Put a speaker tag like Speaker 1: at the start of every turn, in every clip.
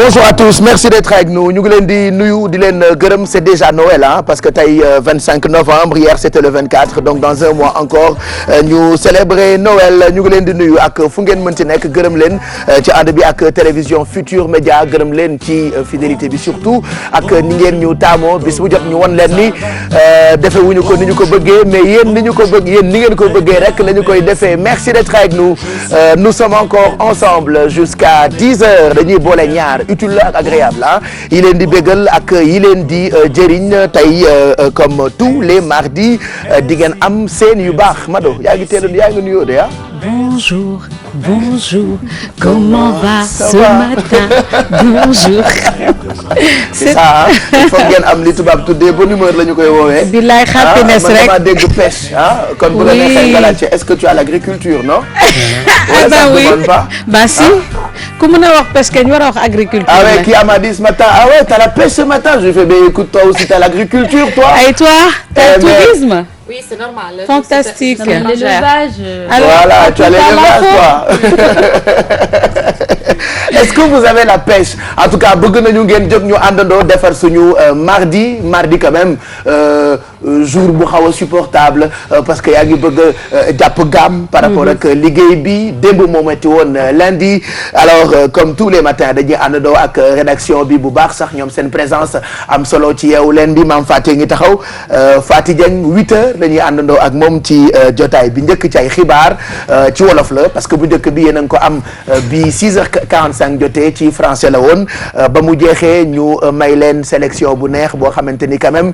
Speaker 1: Bonjour à tous, merci d'être avec nous. Ñu ngi leen di nuyu di leen gërëm, c'est déjà Noël parce que tey 25 novembre, hier c'était le 24, donc dans un mois encore ñu célébrer Noël. Ñu ngi leen di nuyu ak fu ngeen mënti nekk, gërëm leen ci ànd bi ak télévision Futur Média, gërëm leen ci fidélité bi surtout ak ni ngeen ñu taamoo bis bu jot ñu won leen ni defewuñu ko ni ñu ko bëggee, mais yéen ni ñu ko bëgg, yéen ni ngeen ko bëggee rek la ñu koy defee. Merci d'être avec nous. Nous sommes encore ensemble jusqu'à 10 heures. Dañuy boole ñaar utile ak agréable yi leen di bégal ak yi leen di jëriñ. Tey comme tous les mardis di ngeen am seen yu baax. Mado yaa ngi teeloon yaa ngi nuyoo de
Speaker 2: Bonjour, bonjour, comment va ce matin? Bonjour.
Speaker 1: C'est ça il faut ngeen am li tubaab tuddee bonne humeur la ñu koy woowee.
Speaker 2: Bilaay happiness rek
Speaker 1: man dama dégg pêche kon bu la neexee nga laajte est-ce que tu as l'agriculture non?
Speaker 2: Ah bah oui, bah si. Ku mën a wax pêche kenn war a wax agriculture.
Speaker 1: Ah ouais, qui m'a dit ce matin, ah ouais, t'as la pêche ce matin. Je lui fais, mais écoute, toi aussi t'as l'agriculture, toi.
Speaker 2: Et toi, t'as le tourisme.
Speaker 3: Oui, c'est normal.
Speaker 2: Fantastique.
Speaker 3: L'élevage.
Speaker 1: Voilà, tu as l'élevage, toi. Est-ce que vous avez la pêche? En tout cas, bëgg nañu ngeen jóg ñu àndandoo defar suñu mardi quand même jour bu xaw a supportable parce que yaa ngi bëgg a jàpp gaam par rapport ak liggéey bi. Démb moo metti woon lundi. Alors comme tous les matins dañuy àndandoo ak rédaction bi bu baax sax ñoom seen présence am solo ci Yeewu Leen bi. Maam Faty ngi taxaw, Faty Dieng 8h la ñuy àndandoo ak moom ci jotaay bi njëkk ci ay xibaar ci wolof la parce que bu njëkk bi yéen a ngi ko am bi 6h45 jotee ci français la woon ba mu jeexee ñu may leen sélection bu neex boo xamante ni quand même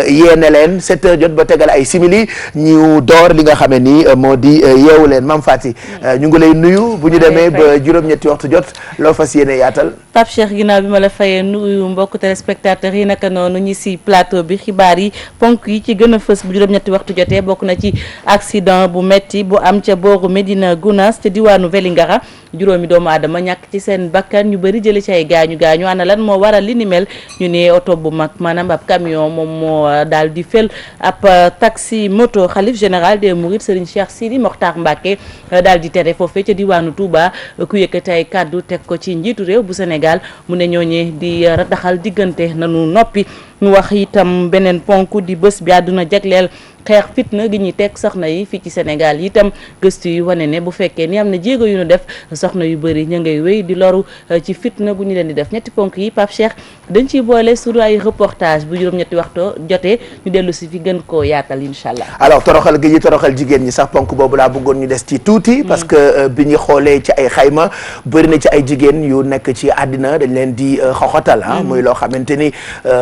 Speaker 1: yéene leen 7h jot ba tegal ay simili ñu door li nga xam ne ni moo di Yeewu Leen. Maam Faty ñu ngi lay nuyu bu ñu demee ba juróom-ñetti waxtu jot loo fas yéene yaatal.
Speaker 4: Pape Cheikh ginnaaw bi ma la fayee nuyu mbokk téléspectateurs yi naka noonu ñi ci plateau bi xibaar yi ponk yi ci gën a fës bu juróom-ñetti waxtu jotee bokk na ci accident bu metti bu am ca booru Médina Gounass ca diwaanu Vélingara juróomi doomu aadama ñàkk ci seen bakkan ñu bëri jële ci ay gaañu ana lan moo waral li ni mel ñu ne oto bu mag maanaam ab camion moom moo daal di fel ab taxi moto xalif général des Mourides Serigne Cheikh Sidi Mokhtar Mbacké daal di tere foofee ca diwaanu Touba ku yëkkati ay kàddu teg ko ci njiitu réew bu Sénégal mu ne ñooñee di rataxal diggante nanu noppi. ñu wax itam beneen ponk di bés bi àdduna jagleel xeex fitna gi ñuy teg soxna yi fii ci Sénégal itam gëstu yu wane ne bu fekkee ni am na jéego yu ñu def soxna yu bëri ña ngay wéy di loru ci fitna gu ñu leen di def. ñetti ponk yi Pape Cheikh dañ ciy boole sur ay reportage bu juróom-ñetti waxtu jotee ñu dellu si fi gën koo yaatal incha allah.
Speaker 1: alors toroxal gi ñu toroxal jigéen ñi sax ponk boobu laa bëggoon ñu des ci tuuti. parce que bi ñu xoolee ci ay xayma bëri na ci ay jigéen yu nekk ci àddina dañ leen di xoxotal muy loo xamante ni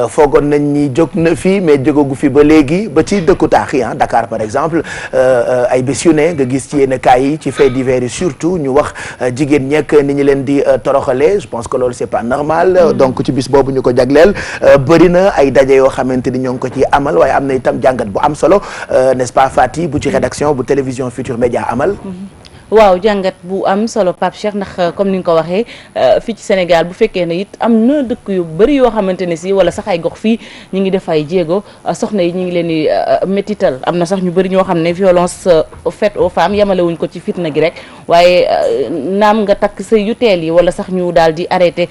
Speaker 1: foogoon nañ ñi jóg na fii mais jógagu fi ba léegi ba ci dëkku taax yi Dakar par exemple ay bés yu ne nga gis ci yenn cas yi ci fait divers yi surtout ñu wax jigéen ñekk ni ñu leen di toroxalee. Je pense que loolu c'est pas normal. Donc ci bis boobu ñu ko jagleel bëri na ay daje yoo xamante ni ñoo ngi ko ci amal waaye am na itam jàngat bu am solo n'est-ce pas Faty bu ci rédaction bu télévision Futur Média amal.
Speaker 4: waaw jàngat bu am solo Pape Cheikh ndax comme ni nga ko waxee fii ci Sénégal bu fekkee ne it am na dëkk yu bëri yoo xamante ne si wala sax ay gox fii ñu ngi def ay jéego soxna yi ñu ngi leen di métital am na sax ñu bëri ñoo xam ne violence faite aux femmes yemale wuñ ko ci fitna gi rek waaye naam nga takk sa yu teel yi wala sax ñu daal di arrêté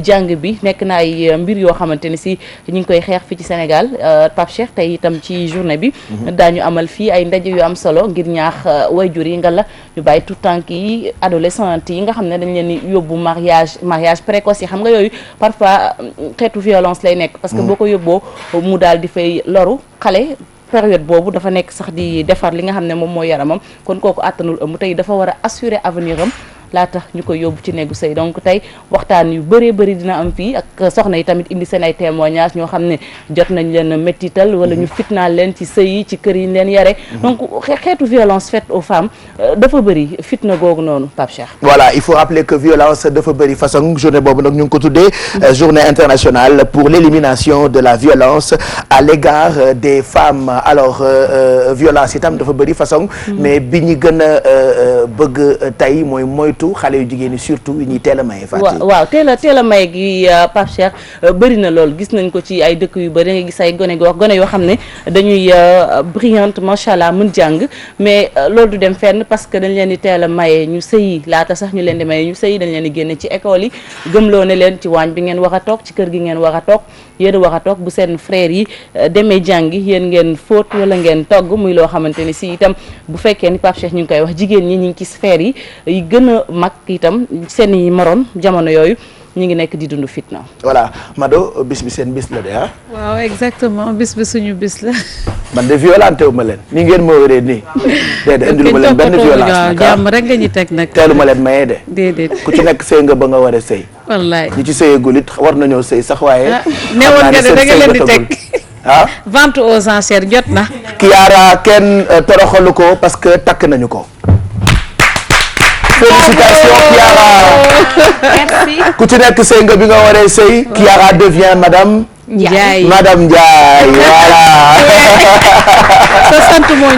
Speaker 4: jàng bi nekk na ay mbir yoo xamante ne si ñu ngi koy xeex fii ci Sénégal Pape Cheikh tey itam ci journée bi daañu amal fii ay ndaje yu am solo ngir ñaax wayjur yi nga la bàyyi tout tànk yi adolescente yi nga xam ne dañ leen di yóbbu mariage précoce yi xam nga yooyu parfois xeetu violence lay nekk parce que boo ko yóbboo mu daal di fay loru xale période boobu dafa nekk sax di defar li nga xam ne moom mooy yaramam kon kooku àttanul ëmb tey dafa war a assurer avenir am laata ñu koy yóbbu ci néegu sëy donc tey waxtaan yu bëree bëri dina am fii ak soxna yi tamit indi seen ay témoignages ñoo xam ne jot nañ leen méttital wala ñu fitnaal leen ci sëy yi ci kër yi ñu leen yare donc xeetu violence faite aux femmes dafa bëri fitna googu noonu Pape Cheikh.
Speaker 1: voilà il faut rappeler que violence dafa bëri façon journée boobu nag ñu ngi ko tuddee journée internationale pour l'élimination de la violence à l'égard des femmes. alors violence itam dafa bëri façon mais bi ñu gën a bëgg tey mooy moytu xale yu jigéen ñi surtout yu ñuy teel a maye.
Speaker 4: waaw teel a maye gi Pape Cheikh bëri na lool gis nañ ko ci ay dëkk yu bëri nga gis ay gone yoo xam ne dañuy brillante macha allah mën jàng mais loolu du dem fenn parce que dañ leen di teel a maye ñu sëyi laata sax ñu leen di maye ñu sëyi dañ leen di génne ci école yi gëmloo ne leen ci waañ bi ngeen war a toog ci kër gi ngeen war a toog yéen war a toog bu seen frères yi demee jàngi yéen ngeen fóot wala ngeen togg muy loo xamante ni si itam bu fekkee ni Pape Cheikh ñu ngi koy wax jigéen ñi ñu ngi ci sphère yi gën a mag itam seen i morom jamono yooyu ñu ngi nekk di dund fitna.
Speaker 1: voilà Mado bis bi seen bis la de ah.
Speaker 2: waaw exactement bis bi suñu bis la.
Speaker 1: man de violenté wu ma leen ni ngeen ma wëree nii. déedéet indilu ma leen benn violence nag
Speaker 2: jàmm rek nga ñu teg nag.
Speaker 1: teelu ma leen mayee de.
Speaker 2: déedéet
Speaker 1: ku ci nekk sëy nga ba nga war a sëy.
Speaker 2: wallaay
Speaker 1: ñi ci sëyagul it war nañoo sëy sax waaye.
Speaker 2: newoon nga de da nga leen di teg.
Speaker 1: ah
Speaker 2: vente aux enchères jot na.
Speaker 1: Kiara kenn toroxalu ko parce que takk nañu ko. félicitations Kiara.
Speaker 3: Merci.
Speaker 1: ku ci nekk sëy nga bi nga waree sëy. Kiara devient madame.
Speaker 2: Ndiaye
Speaker 1: Madame Ndiaye voilà.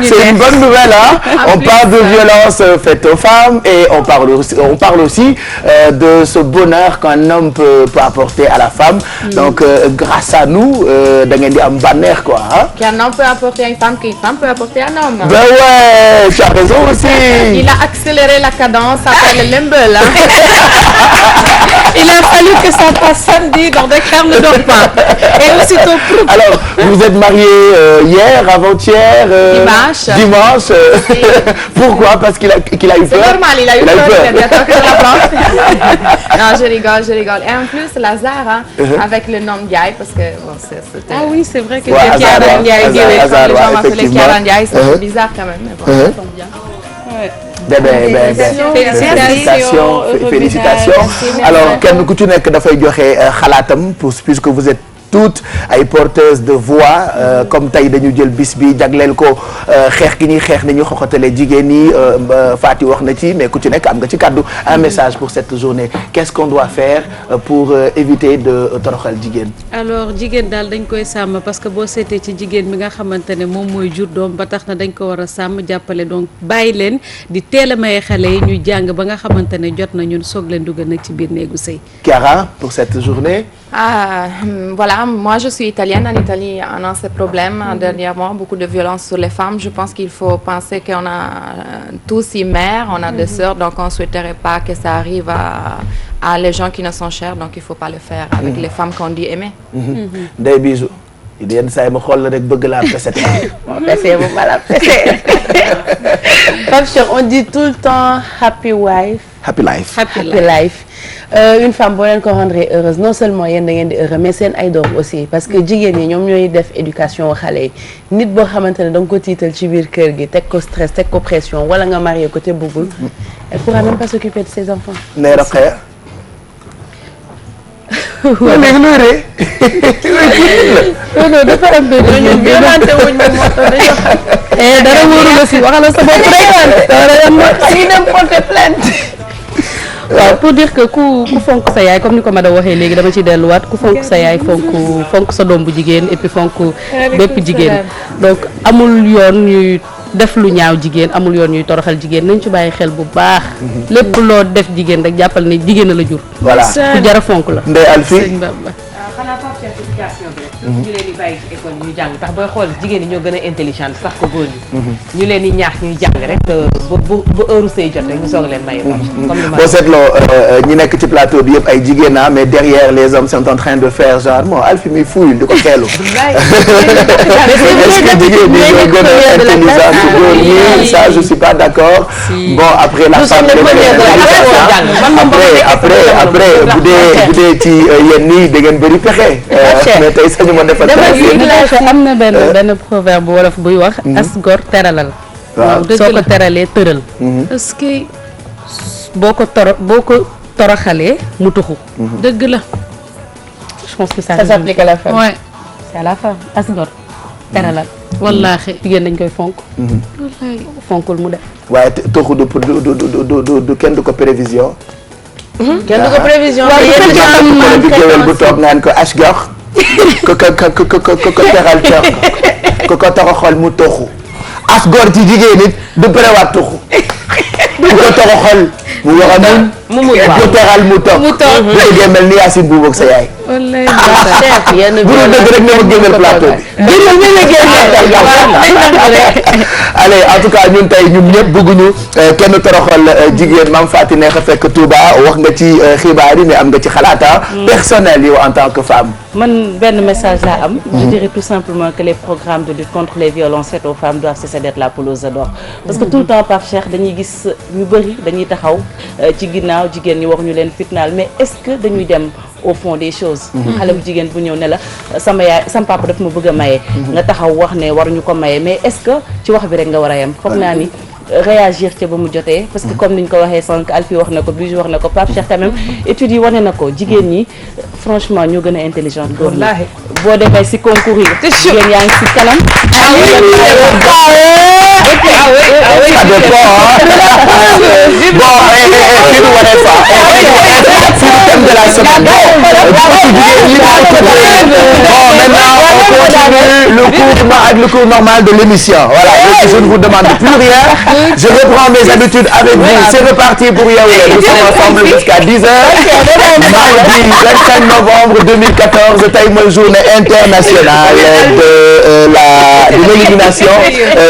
Speaker 1: C'est une bonne nouvelle hein. On parle de violence faite aux femmes et on parle aussi de ce bonheur qu'un homme peut apporter à la femme. Donc grâce à nous da ngeen di am bànneex quoi hein.
Speaker 3: Qu'un homme peut apporter à une femme, qu'une femme peut apporter à un homme.
Speaker 1: Ben ouais, tu as raison aussi.
Speaker 3: Il a accéléré la cadence, ça s'appelle le Lembel hein.
Speaker 2: Il a fallu que ça passe samedi dans Dakar ne dort pas. Et aussitôt
Speaker 1: alors vous êtes mariés hier, avant-hier, dimanche.
Speaker 3: Oui.
Speaker 1: Pourquoi? Parce qu'il a eu peur.
Speaker 3: C'est normal, il a eu peur. Il a toqué la porte. Non, je rigole. Et en plus Lazare hein, avec le nom Ndiaye parce que bon c'était.
Speaker 2: Ah oui, c'est vrai que
Speaker 1: ouais,
Speaker 3: Kiara Ndiaye, les gens m'appelaient Kiara Ndiaye, c'est bizarre quand même. Mais bon, ça tombe bien.
Speaker 1: Félicitations. Alors kenn ku ci nekk dafay joxe xalaatam puisque vous êtes toutes ay porteuses de voix comme tey dañu jël bis bi jagleel ko xeex gi ñuy xeex ni ñu xoxatalee jigéen ñi Fati wax na ci mais ku ci nekk am nga ci kàddu un message pour cette journée qu'est-ce qu'on doit faire pour éviter de toroxal jigéen.
Speaker 2: alors jigéen daal dañ koy sàmm parce que boo seetee ci jigéen bi nga xamante ne moom mooy jur doom ba tax na dañ ko war a sàmm jàppale donc bàyyi leen di teel a maye xale yi ñuy jàng ba nga xamante ne jot na ñun soog leen dugg nag ci biir néegu sëy.
Speaker 1: Chiara pour cette journée.
Speaker 3: Voilà, moi je suis italienne. En Italie, on a ce problème dernièrement, beaucoup de violence sur les femmes. Je pense qu'il faut penser qu'on a tous une mère, on a des sœurs, donc on ne souhaiterait pas que ça arrive à les gens qui nous sont chers, donc il ne faut pas le faire avec les femmes qu'on dit aimer.
Speaker 1: Des bisous. yenn saa yi ma xool la rek bëgg laa pese.
Speaker 4: pese bu ma la pese. Pape Cheikh, on dit tout le temps happy wife.
Speaker 1: Happy life.
Speaker 2: Happy
Speaker 4: life. Une femme boo leen ko rendre heureuse non seulement yéen da ngeen di heureux mais seen ay doom aussi parce que jigéen ñi ñoom ñooy def éducation xale yi nit boo xamante ne da nga ko tiital ci biir kër gi teg ko stress teg ko pression wala nga marié ko te bëggul elle pourra même pas s'occuper de ses enfants.
Speaker 1: nee na xëy na. léegi looy ree.
Speaker 4: non dafa am benn ñun violente wuñ moom moo tax dañoo xam. dara wóoru la si waxala sa bopp rek. si dem porter plainte. waaw pour dire que ku fonk sa yaay comme ni ko Mada waxee léegi dama ci delluwaat ku fonk sa yaay fonk sa doom bu jigéen et puis fonk bépp jigéen donc amul yoon ñuy def lu ñaaw jigéen amul yoon ñuy toroxal jigéen nañ ci bàyyi xel bu baax lépp loo def jigéen rek jàppal ne jigéen a la jur
Speaker 1: voilà
Speaker 4: ku jara fonk la
Speaker 1: Ndeye Alfi
Speaker 5: xanaa Pape Cheikh éducation bi rek ñu leen di bàyyi ci école ñuy jàng tax booy xool jigéen ñi ñoo gën a intelligente sax ko góor ñi ñu leen di ñaax ñuy jàng rek ba heure sëy jot rek ñu soog leen maye comme ni ma
Speaker 1: boo seetloo ñi nekk ci plateau bi yëpp ay jigéen na mais derrière les hommes sont en train de faire genre bon Alfi mi fuyul di ko xeelu est-ce que jigéen ñi ñoo gën a intelligent que góor ñi ça je suis pas d'accord bon après la femme après bu dee ci yéen nii da ngeen bëri pexe mais tey sañu ma defal
Speaker 4: am na benn proverbe wolof buy wax as gor teralal
Speaker 1: waaw
Speaker 4: soo ko teralee tëral
Speaker 2: est-ce que
Speaker 4: boo ko toroxalee mu tuxu
Speaker 2: dëgg la
Speaker 4: je pense que ça s'applique à la femme
Speaker 2: ouais
Speaker 4: c'est à la femme as gor teralal
Speaker 2: wallaahi
Speaker 4: jigéen dañ koy fonk fonkul mu def
Speaker 1: waaye toxu du kenn du ko prévision
Speaker 4: kenn du ko prévision
Speaker 1: bi géwél bu toog naan ko ashgor ko teral cor ko toroxal mu toxu asgor ci jigéen nit du préwaat toxu bu ko toroxal mu wax a muñ
Speaker 5: mu muñ waaw
Speaker 1: bu teral mu toog
Speaker 2: mu toog.
Speaker 1: bu bëggee mel ni Yacine Bouba ak sa yaay
Speaker 2: wallaay
Speaker 4: chef yenn
Speaker 1: bu dul dëgg rek ne ma génneel plateau bi allez en tout cas ñun tey ñun ñëpp bëgguñu kenn toroxal jigéen Mame Faty neex a fekk Touba wax nga ci xibaar yi mais am nga ci xalaata personnel yow en tant que femme.
Speaker 4: man benn message laa am. je dirais tout simplement que les programmes de lutte contre les violences faites aux femmes doivent cesser d'être la poule aux œufs d'or. parce que tout le temps Pape Cheikh dañuy gis ñu bëri dañuy taxaw ci ginnaaw jigéen ñi wax ñu leen fitnaal mais est-ce que dañuy dem au fond des choses. xale bu jigéen bu ñëw ne la sama yaay sama papa daf ma bëgg a maye. nga taxaw wax ne waruñu ko maye mais est-ce que ci wax bi rek nga war a yem foog naa ni. réagir ca ba mu jotee parce que comme niñ ko waxee sànq Alfie wax na ko Bijou wax na ko Pape Cheikh quand même études yi wane na ko jigéen ñi franchement ñoo gën a intelligente góor ñi boo demee si concours yi jigéen yaa ngi si kanam
Speaker 1: ça dépend bon kii du wane fa c'est le thème de la semaine bon maintenant on continue le cours normal de l'émission voilà je ne vous demande plus rien je reprends mes habitudes avec vous c'est reparti pour Yeewu Leen nous sommes ensemble jusqu'à 10h mardi 25 novembre 2014 tey mooy journée internationale de l'élimination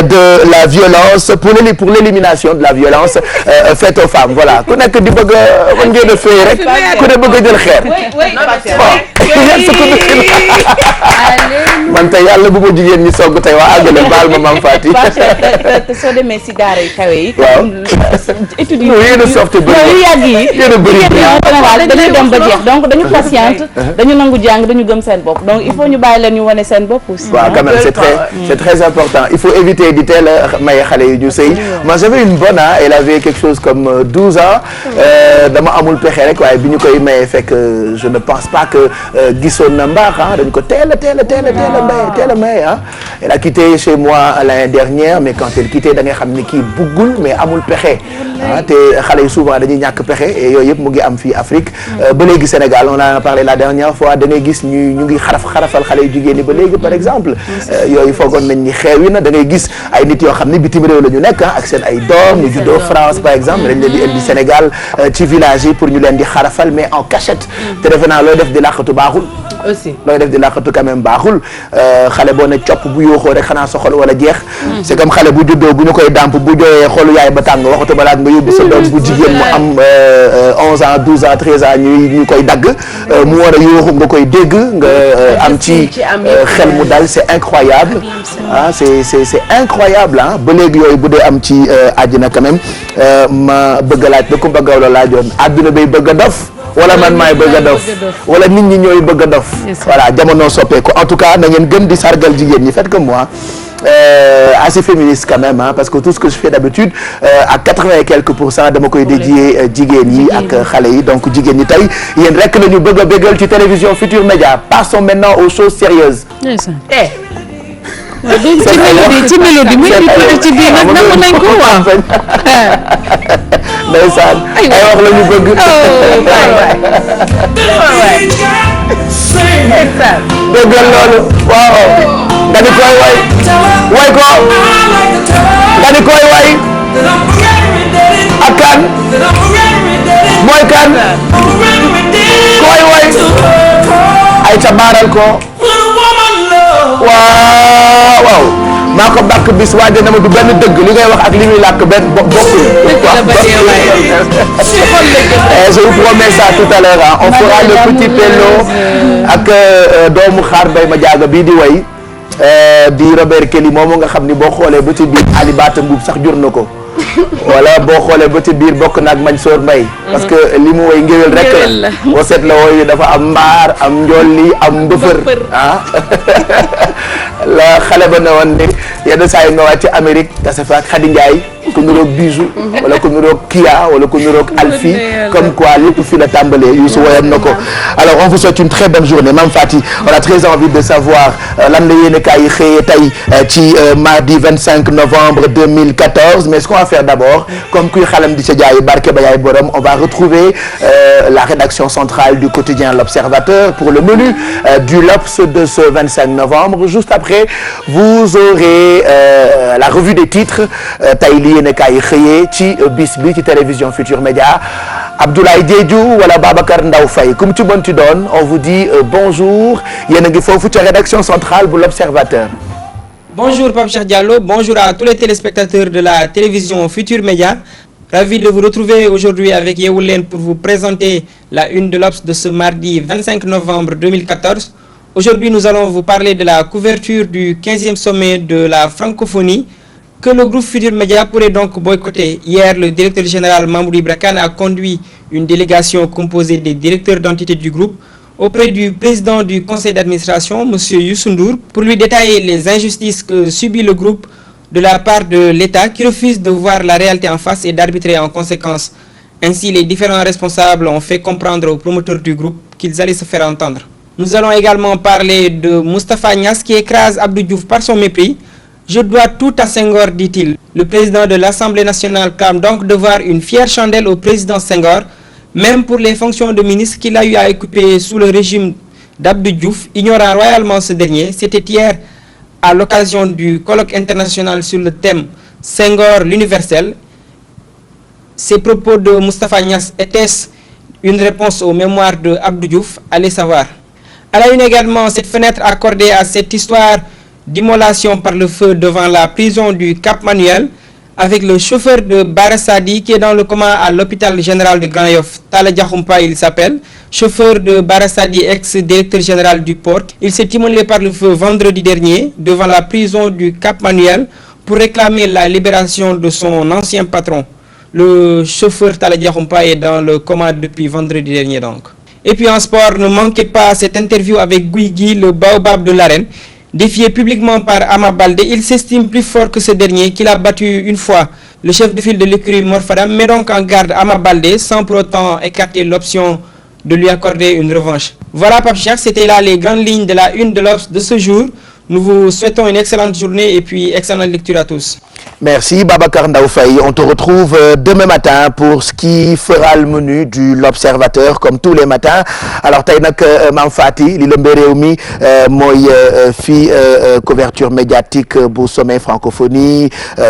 Speaker 1: de la violence pour l'élimination de la violence faite aux femmes voilà ku nekk di bëgg a mën ngeen a fay rek ku ne bëgg a jël xeer man tey yàlla bu ma jigéen ñi sogg tey waa àggale baal ma Mame Faty
Speaker 4: te soo demee si daara yu kawe yi
Speaker 1: waaw
Speaker 4: études yi
Speaker 1: yéen a sorti bëri
Speaker 4: yu yàgg yi
Speaker 1: yéen a bëri
Speaker 4: dañuy dem ba jeex donc dañu patiente dañu nangu jàng dañu gëm seen bopp donc il faut ñu bàyyi leen ñu wane seen bopp aussi
Speaker 1: waaw quand même c'est très important il faut éviter di teel a maye xale yu ñu sëy moi j'avais une bonne elle avait quelque chose comme 12 ans dama amul pexe rek waaye bi ñu koy maye fekk je ne pense pas que gisoon na mbaax dañ ko teel a maye elle a quitté chez moi l'année dernière mais quand elle quitté da ngay xam ni kii buggul mais amul pexe te xale yi souvent dañuy ñàkk pexe et yooyu yëpp mu ngi am fii Afrique ba léegi Sénégal on en a parlé la dernière fois da ngay gis ñu ngi xarafal xale yu jigéen ñi ba léegi par exemple yooyu foogoon nañ ni xeewi na da ngay gis ay nit yoo xam ne bitim réew la ñu nekk ak seen ay doom ñu juddoo France par exemple dañ leen di indi Sénégal ci village yi pour ñu leen di xarafal mais en cachette te defe naa looy def di làqatu baaxul
Speaker 5: aussi
Speaker 1: looy def di làqatu quand même baaxul xale boo ne copp bu yooxoo rek xanaa soxol wala jeex c'est comme xale bu juddoo bu ñu koy dàmp bu jooyee xolu yaay ba tàng waxatu balaa nga yóbbu sa doom bu jigéen mu am 11 ans 12 ans 13 ans ñu koy dagg mu war a yooxu nga koy dégg nga am ci xel mu dal c'est incroyable c'est incroyable ba léegi yooyu bu dee am ci àddina quand même ma bëgg a laaj ba Kumba Gawlo laajoon àdduna bay bëgg a dof wala man maay bëgg a dof wala nit ñi ñooy bëgg a dof voilà jamono soppeeku en tout cas na ngeen gën di sargal jigéen ñi faites comme moi assez féministe quand même parce que tout ce que je fais d'habitude à 80 et quelques % dama koy dédié jigéen yi ak xale yi donc jigéen ñi tey yéen rek la ñu bëgg a bégal ci télévision Futur Média passons maintenant aux choses sérieuses
Speaker 2: ci mélodie muy ci biir nag nangu nañ ko waaw
Speaker 1: ndeysaan ay wax la ñu bëgg déggal loolu waaw nga di koy way ko nga di koy way ak kan mooy kan koy way ay ca baaral ko waaw maa ko bàkk bis waaye dama du benn dëgg li ngay wax ak li muy làkk benn bokkul. Je vous promets ça tout à l'heure on fera le petit pello ak doomu xaar mbay ma jaaga bii di way di Robert Kelly moomu nga xam ni boo xoolee ba ci biir Ali Bata Mbuub sax jur na ko wala boo xoolee ba ci biir bokk naag Mansour Mbaye parce que li mu woy ngéwél rek la boo seet la wooyu dafa am mbaar am njolli am ndëfër la xale ba ne woon ni yenn saa yi nga wàcc Amérique tase fa ak Khady Ndiaye ku nuroog Bijou wala ku nuroog Kia wala ku nuroog Alfie comme quoi lépp fi la tàmbalee Youssou woyoon na ko alors on vous souhaite une très bonne journée Mame Faty on a très envie de savoir lan la yéene kaay yi xëyee tey ci mardi 25 novembre 2014 mais ce qu'on va faire d'abord comme kuy xalam di ca jaay barke ba yaay borom on va retrouver la rédaction centrale du quotidien L'Observateur pour le menu du L'Obs de ce 25 novembre juste après vous aurez la revue des titres tey lii yéenekaay yi xëyee ci bis bi ci télévision Futur Média Abdoulaye Diédhiou wala Babacar Ndaw Faye comme ci mënti doon on vous dit bonjour yéen a ngi foofu ca rédaction centrale bu l'Observateur.
Speaker 6: Bonjour Pape Cheikh Diallo, bonjour à tous les téléspectateurs de la télévision Futur Média. Ravi de vous retrouver aujourd'hui avec Yeewu Leen pour vous présenter la une de l'Obs de ce mardi 25 novembre 2014. Aujourd'hui, nous allons vous parler de la couverture du 15e sommet de la francophonie que le groupe Futur Média pourrait donc boycotter. Hier, le directeur général Mamoudou Ibra Kane a conduit une délégation composée des directeurs d'entités du groupe auprès du président du conseil d'administration, M. Youssou Ndour, pour lui détailler les injustices que subit le groupe de la part de l'État qui refuse de voir la réalité en face et d'arbitrer en conséquence. Ainsi, les différents responsables ont fait comprendre aux promoteurs du groupe qu'ils allaient se faire entendre. Nous allons également parler de Moustapha Niasse qui écrase Abdou Diouf par son mépris. Je dois tout à Senghor, dit-il. Le président de l'Assemblée nationale clame donc devoir une fière chandelle au président Senghor, même pour les fonctions de ministre qu'il a eu à occuper sous le régime d'Abdou Diouf, ignorant royalement ce dernier. C'était hier à l'occasion du colloque international sur le thème Senghor l'universel. Ces propos de Moustapha Niasse étaient une réponse aux mémoires de Abdou Diouf? Allez savoir. À la une également, cette fenêtre accordée à cette histoire d'immolation par le feu devant la prison du Cap Manuel, avec le chauffeur de Bara Sadi qui est dans le coma à l'hôpital général de Grand Yoff. Talla Diakhoumpa, il s'appelle, chauffeur de Bara Sadi, ex-directeur général du port. Il s'est immolé par le feu vendredi dernier devant la prison du Cap Manuel pour réclamer la libération de son ancien patron. Le chauffeur Talla Diakhoumpa est dans le coma depuis vendredi dernier donc. Et puis en sport, ne manquez pas cette interview avec Gouy Gui, le baobab de l'arène. Défié publiquement par Ama Baldé, il s'estime plus fort que ce dernier, qu'il a battu une fois le chef de file de l'écurie Mor Fadam, met donc en garde Ama Baldé sans pour autant écarter l'option de lui accorder une revanche. Voilà Pape Cheikh, c'était là les grandes lignes de la une de l'Obs de ce jour. Nous vous souhaitons une excellente journée et puis excellente lecture à tous.
Speaker 1: Merci Babacar Ndaw Faye. On te retrouve demain matin pour ce qui fera le menu de l'Observateur comme tous les matins. Alors tey nag Mame Fati li lëmbe réew mi mooy fii couverture médiatique bu sommet francophonie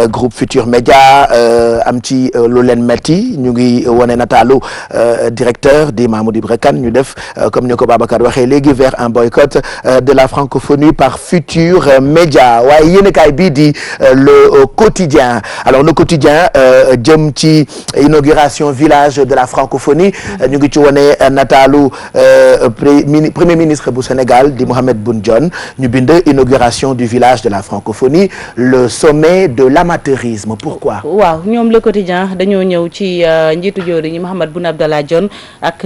Speaker 1: groupe Futur Média am ci lu leen metti ñu ngi wane nataalu directeur di Mamoudou Ibra Kane ñu def comme ni ko Babacar waxee léegi vers un boycott de la francophonie par Futur Média waaye yéenekaay bii di le quotidien. Alors le quotidien jëm ci inauguration village de la francophonie ñu ngi ci wane nataalu premier ministre bu Sénégal di Mohamed Boun Dionne ñu bind inauguration du village de la francophonie le sommet de l'amateurisme. Pourquoi?
Speaker 4: waaw ñoom le quotidien dañoo ñëw ci njiitu joori ñi Mohamed Boun Abdallah Dionne ak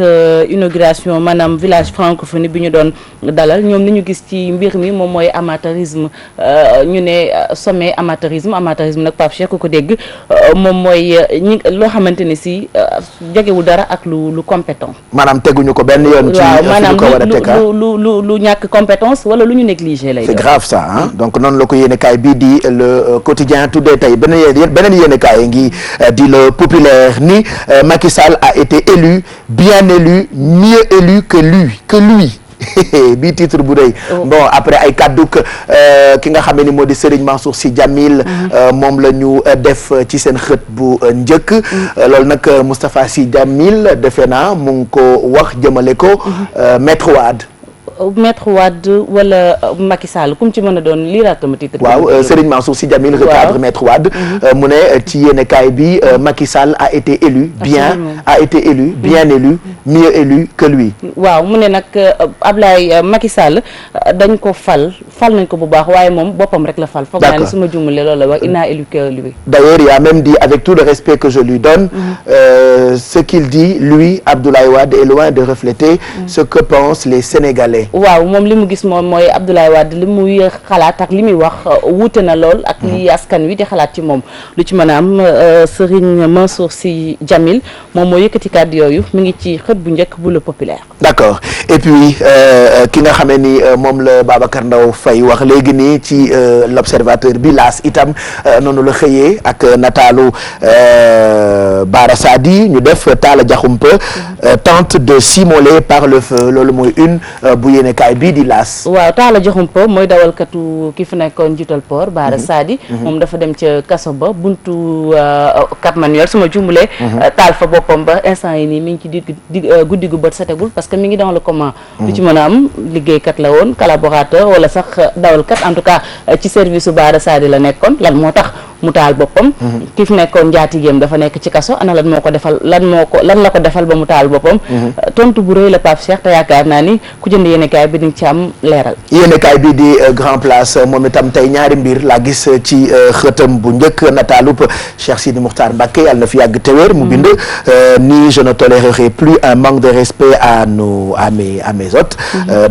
Speaker 4: inauguration maanaam village francophonie bi ñu doon dalal ñoom li ñu gis ci mbir mi moom mooy amateurisme ñu ne sommet amateurisme nag Pape Cheikh ko dégg moom mooy ñi loo xamante ne si jegewul dara ak lu compétent.
Speaker 1: maanaam teguñu ko benn yoon. ci fi ñu ko war a teg
Speaker 4: lu ñàkk compétence wala lu ñu négligé lay.
Speaker 1: c'est grave ça hein? Donc noonu la ko yéenekaay bii di le quotidien tuddee tey beneen yéenekaay ngi di le populaire ni Macky Sall a été élu bien élu mieux élu que lui. bii titre bu rëy bon après ay kàdduk ki nga xam ne ni moo di Serigne Mansour Sy Djamil moom la ñu def ci seen xët bu njëkk loolu nag Moustapha Sy Djamil defe naa mu ngi ko wax jëmale ko Maître Wade wala Macky Sall kum ci mën a doon liiraatama titre waaw Serigne Mansour Sy Djamil recadre Maître Wade mu ne ci yéenekaay bi Macky Sall a été élu bien élu mieux élu que lui. Waaw mu ne nag Ablaye Macky Sall dañ ko fal nañ ko bu baax waaye moom boppam rek la fal. foog naa ne su ma juumalee loolu la wax il n'a élu que lui. D'ailleurs il a même dit avec tout le respect que je lui donne ce qu'il dit lui Abdoulaye Wade est loin de refléter ce que pensent les Sénégalais. waaw moom li mu gis moom mooy Abdoulaye Wade li muy xalaat ak li muy wax wuute na lool ak li askan wi di xalaat ci moom lu ci mën a am Serigne Mansour Sy Djamil moom moo yëkkati kàddu yooyu mi ngi ci
Speaker 4: xët bu njëkk bu Le Populaire.
Speaker 1: d'accord et puis ki nga xamee ni moom la Babacar Ndaw Faye wax léegi nii ci l'observateur bi laas itam noonu la xëyee ak nataalu Bara Sadi ñu def Talla Diakhoumpa tente de s'immoler par le feu loolu mooy une bu yéenekaay bii di laas.
Speaker 4: waaw Talla Diakhoumpa mooy dawalkatu ki fi nekkoon njiital port Bara Sadi. moom dafa dem ca kaso ba buntu Cap Manuel su ma jumbulee. taal fa boppam ba instant yi nii mi ngi ci guddi gu bët setegul parce que mi ngi dans le coma. lu ci mën a am liggéeykat la woon collaborateur wala sax dawalkat en tout cas ci service su Bara Sadi la nekkoon lan moo tax mu taal boppam. ki fi nekkoon njaatigéem dafa nekk ci kaso ana lan moo ko defal lan la ko defal ba mu taal boppam. tontu bu rëy la Pape Cheikh te yaakaar naa ni ku jënd yéenekaay bi di nga ci am leeral. yéenekaay
Speaker 1: bi di Grand Place moom itam tey ñaari mbir laa gis ci xëtam bu njëkk nataalub Cheikh Sidi Mokhtar Mbacké yàlla na fi yàgg te wér mu bind ni je ne tolérerai plus un manque de respect à mes hôtes.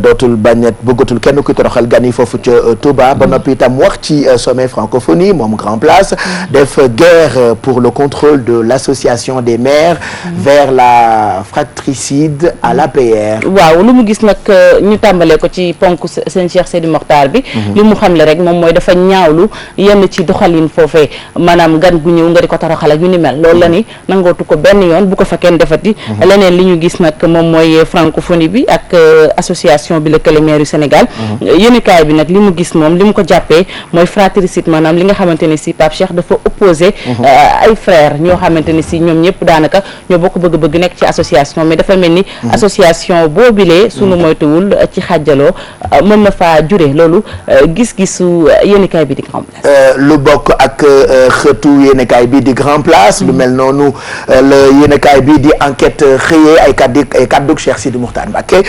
Speaker 1: dootul bañet bëggatul kenn ku toroxal gan yi foofu ca Touba ba noppi itam wax ci sommet francophonie moom Grand Place def guerre pour le contrôle de l'association des maires vers la fratricide à l'APR.
Speaker 4: waaw lu mu gis nag ñu tàmbalee ko ci ponk seen Cheikh Sidi Mokhtar bi li mu xamle rek moom mooy dafa ñaawlu yenn ci doxalin foofee maanaam gan gu ñëw nga di ko toroxal ak yu ni mel loolu la ni nangootu ko benn yoon bu ko fa kenn defati leneen li ñu gis nag moom mooy francophonie bi ak association bi lëkkale maire yu Sénégal yéenekaay bi nag li mu gis moom li mu ko jàppee mooy fratricide maanaam li nga xamante ne si Pape Cheikh dafa opposé ay frères ñoo xamante ne si ñoom ñëpp daanaka ñoo bokk bëgg-bëgg nekk ci association mais dafa mel ni association boobilee sunu moytuwul ci xàjjaloo mën na faa jure loolu gis-gisu yéenekaay bi di Grand Place.
Speaker 1: lu bokk ak xëtu yéenekaay bi di Grand Place lu mel noonu la yéenekaay bi di enquête xëyee ay kaddu Cheikh Sidi Mokhtar Mbacké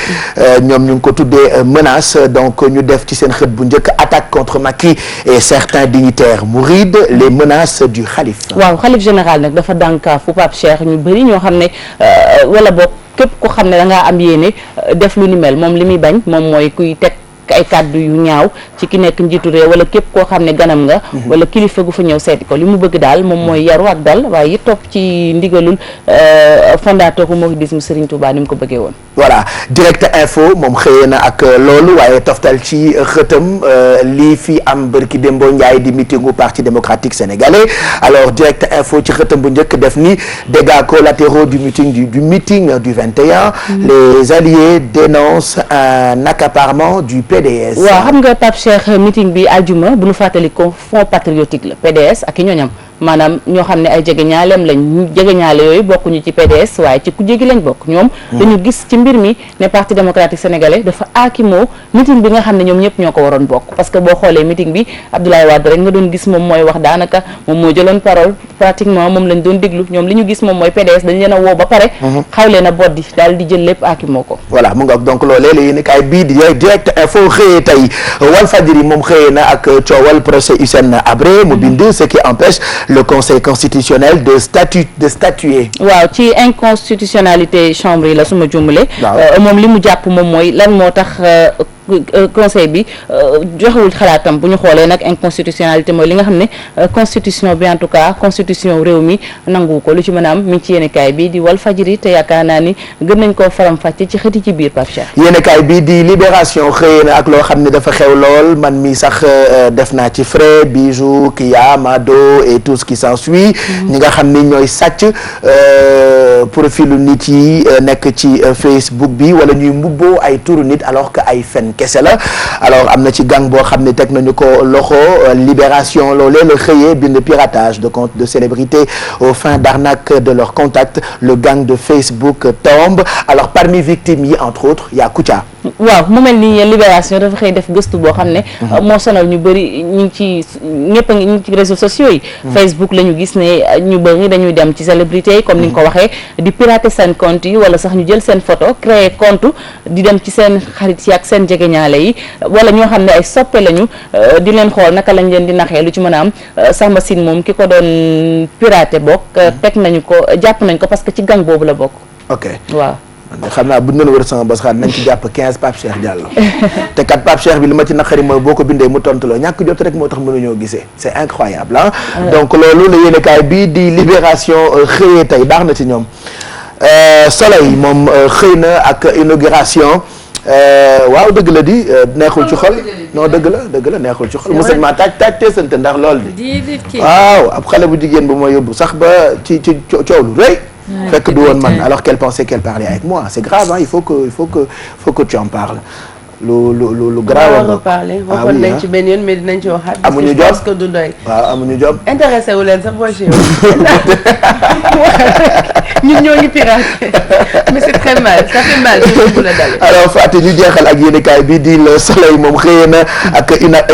Speaker 1: ñoom ñu ngi ko tuddee menace donc ñu def ci seen xët bu njëkk attaque contre Macky et certains dignitaires mourides les menaces du xalif.
Speaker 4: waaw xalif général nag dafa dànkaafu Pape Cheikh ñu bëri ñoo xam ne wala boog képp ko xam ne da ngaa am yéene def lu ni mel moom li muy bañ moom mooy kuy teg ay kàddu yu ñaaw ci ki nekk njiitu réew wala képp koo xam ne ganam nga wala kilifa gu fa ñëw seeti ko li mu bëgg daal moom mooy yaru ak dal waaye it topp ci ndigalul fondateur u mouridisme Serigne Touba ni mu ko bëggee woon.
Speaker 1: voilà direct info moom xëyee na ak loolu waaye toftal ci xëtam lii fi am bërki Dembo Ndiaye di meetingu parti démocratique sénégalais alors direct info ci xëtam bu njëkk def ni dégâts collatéraux du meeting du 21 les alliés dénoncent un accaparement du PDS.
Speaker 4: waaw xam nga Pape Cheikh meeting bi aljuma bu nu fàttali ko Fonds patriotique la PDS ak i ñoñam maanaam ñoo xam ne ay jegeñaaleem lañ jegeñaale yooyu bokkuñu ci PDS waaye ci kujje gi lañ bokk ñoom dañu gis ci mbir mi ne parti démocratique sénégalais dafa aakimoo meeting bi nga xam ne ñoom ñëpp ñoo ko waroon bokk parce que boo xoolee meeting bi Abdoulaye Wade rek nga doon gis moom mooy wax daanaka moom moo jëloon parole pratiquement moom lañ doon déglu ñoom li ñu gis moom mooy PDS dañ leen a woo ba pare xaw leen a boddi daal di jël lépp aakimoo ko
Speaker 1: voilà mu nga donc loolee la yéen kay bii di direct info xëyee tey Walfadjri moom xëyee na ak coowal procès Hissène Habré mu bind ce qui empêche le conseil constitutionnel de statuer.
Speaker 4: waaw ci inconstitutionnalité chambre yi la suma jumale moom li mu jàpp moom mooy lan moo tax conseil bi joxewul xalaatam bu ñu xoolee nag inconstitutionnalité mooy li nga xam ne constitution bi en tout cas constitution réew mi nangu ko lu ci mën a am mi ngi ci yéenekaay bi di Walfadjri te yaakaar naa ni gën nañ koo faram-fàcce ci xëti ci biir Pape Cheikh.
Speaker 1: yéenekaay bi di Libération xëyee na ak loo xam ne dafa xew lool man mi sax def naa ci frais Bijou Kia Mado et tout ce qui s'ensuit ñi nga xam ni ñooy sàcc profilu nit yi nekk ci Facebook bi wala ñuy mbubboo ay turu nit alors que ay fen kese la alors am na ci gang boo xam ne teg nañu ko loxo Libération loolee la xëyee bind piratage de compte de célébrités aux fins d'arnaque de leurs contacts le gang de Facebook tombe alors parmi victimes yi entre autres y a Kouthia.
Speaker 4: waaw mu mel ni Libération dafa xëy def gëstu boo xam ne moo sonal ñu bëri ñu ngi ci ñëpp a ngi ñu ngi ci réseaux sociaux yi Facebook la ñu gis ne ñu bëri dañuy dem ci célébrités yi comme ni nga ko waxee di pirater seen compte yi wala sax ñu jël seen photo créer compte di dem ci seen xarit yi ak seen jegeñaale yi wala ñoo xam ne ay soppe lañu di leen xool naka lañ leen di naxee lu ci mën a am Samba Sine moom ki ko doon pirater bokk teg nañu ko jàpp nañ ko parce que ci gang boobu la bokk.
Speaker 1: ok
Speaker 4: waaw.
Speaker 1: xam naa bu ñu doon wër sama bos xaar nañ ci jàpp 15 Pape Cheikh Diallo te kat Pape Cheikh bi li ma ci naqari mooy boo ko bindee mu tontu la ñàkk jot rek moo tax mënuñoo gisee c'est incroyable ah. donc loolu la yéenekaay bii di Libération xëyee tey baax na ci ñoom. Soleil moom xëy na ak inauguration waaw dëgg la di neexul ci xol non dëgg la neexul ci xol mosañ maa taaj teesante ndax lool di waaw ab xale bu jigéen bu ma yóbbu sax ba ci coow lu rëy fekk du woon man alors qu'elle pensait qu'elle parlait avec moi c'est grave hein, il faut que tu en parles lu grave nga
Speaker 5: reparler waxoon nañ ci benn yoon mais dinañ ci waxaat
Speaker 1: amuñu job
Speaker 5: parce que du doy
Speaker 1: waaw amuñu job
Speaker 5: intéressé wu leen sax boo ci ñun ñoo ngi piraté mais c'est très mal ça fait mal bu la dalee
Speaker 1: alors Fatou ñu jeexal ak yéenekaay bi di Le Soleil moom xëyee na ak